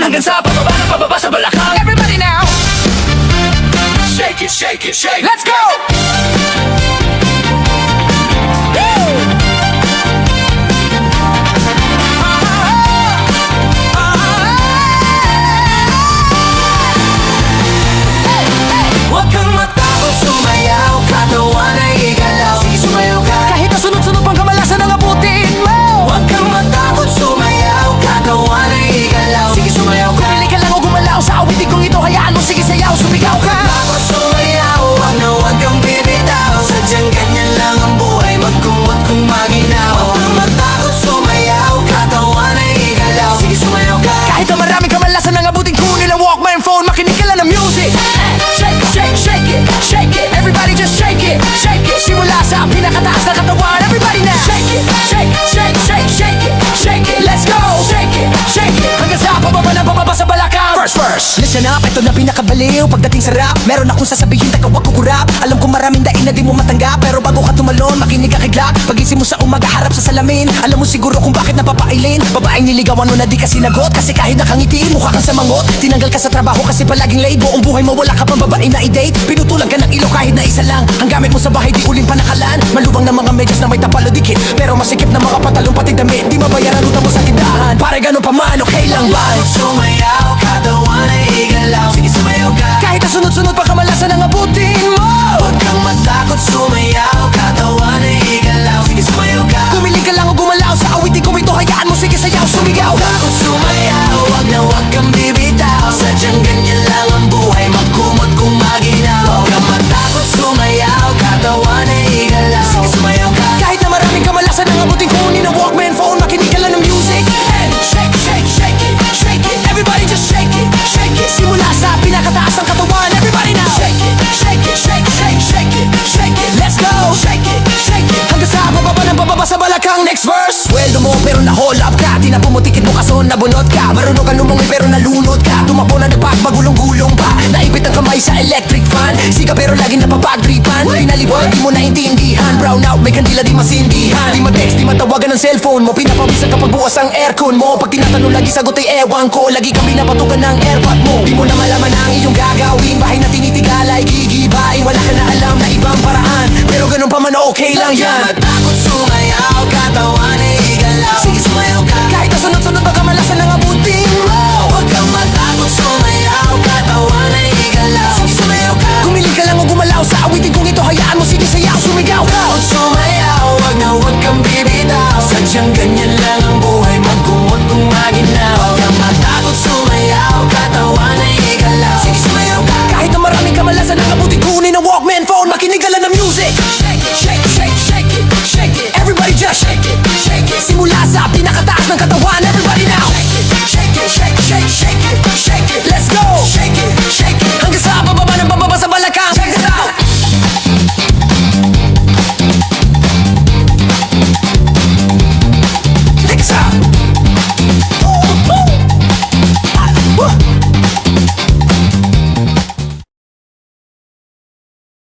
hanggang sa pababa na pababa sa balakang. Everybody now, shake it, shake it, shake it. Let's go! Huwag kang matakot sumayaw, katawan ay igalaw. Sige sumayaw ka, kahit na sunod-sunod pang kamalasan ang abutin mo. Huwag kang matakot sumayaw, katawan ay igalaw. Sige sumayaw ka, pumili ka lang o gumalaw sa awitin kong ito. Hayaan mo, sige sayaw, sumigaw ka. Takot sumayaw, wag na wag kang bibitaw. Sadyang ganyan lang ang buhay, magkumot kung maginaw. Huwag kang matakot sumayaw, katawan ay igalaw. Sige sumayaw ka, kahit na maraming kamalasan ang abutin ko nila. Walkman phone, makinig ka lang ng music. Shake, shake, shake it, shake it. Everybody just shake it, shake it. Simula sa pinakataas na katawan. Everybody now, shake it, shake, shake, shake, shake it, shake it. Let's go, shake it, shake it. Hanggang sa pababa na pababa sa balakang. First verse, listen up, ito na pinakabaliw. Pagdating sa rap, meron akong sasabihin, taka wag kukurap. Alam ko maraming daing na di mo matanggap, pero bago ka tumalon, makinig ka kay Glock. Pagising mo sa umaga, harap sa salamin. Alam mo siguro kung bakit napapailin. Babaeng niligawan mo na di ka sinagot, kasi kahit nakangiti, mukha kang samangot. Tinanggal ka sa trabaho kasi palaging late. Buong buhay mo wala ka pang babae na i-date. Pinutulan ka ng ilaw kahit na isa lang. Ang gamit mo sa bahay di uling panakalan. Malubang na mga medyas na may tapalo dikit, pero masikip na mga patalong pati damit. Di mabayaran utang mo sa tindahan, pare ganun pa man, okay lang ba? Sumayaw, katawan ay igalaw. Sige sumayaw ka, kahit na sunod-sunod pa kamalasan ang abutin mo. Huwag kang matakot sumayaw, katawan ay igalaw. Sige sumayaw ka, kumilig ka lang o gumalaw sa awitin kong ito. Hayaan mo, sige sayaw, sumigaw. Takot sumayaw, wag na wag kang bibitaw. Sadyang ganyan lang ang buhay, magkumot kung maginaw. Huwag kang matakot sumayaw, katawan ay igalaw. Sige sumayaw ka, kahit na maraming kamalasan ang abutin kunin ng Walkman phone, makinig ka lang ng music. And shake, shake, shake it, shake it. Everybody just shake it, shake it. Simula sa pinakataas ng katawan. Everybody now, shake it, shake it, shake, shake, shake it, shake it. Let's go, shake it, shake it. Hanggang sa pababa ng pababa sa balakang. Next verse, sweldo mo pero na-hold up ka. Di na pumutikit mo kaso nabunot ka. Marunong ka lumungi pero nalunod ka. Tumakbo na nagpagpagulong-gulong pa. Naipit ang kamay sa electric fan. Siga pero lagi napapagtripan. Pinalibot, di mo naintindihan. Brown out, may kandila di masindihan. Di ma-text, di matawagan ng cellphone mo. Pinapawisan kapag bukas ang aircon mo. Pag tinatanong lagi sagot ay ewan ko. Lagi kang pinapatukan ng airpod mo. Di mo na malaman ang iyong gagawin. Bahay na tinitigalay, gigibain. Wala ka na alam na ibang paraan, pero ganun pa man okay lang yan.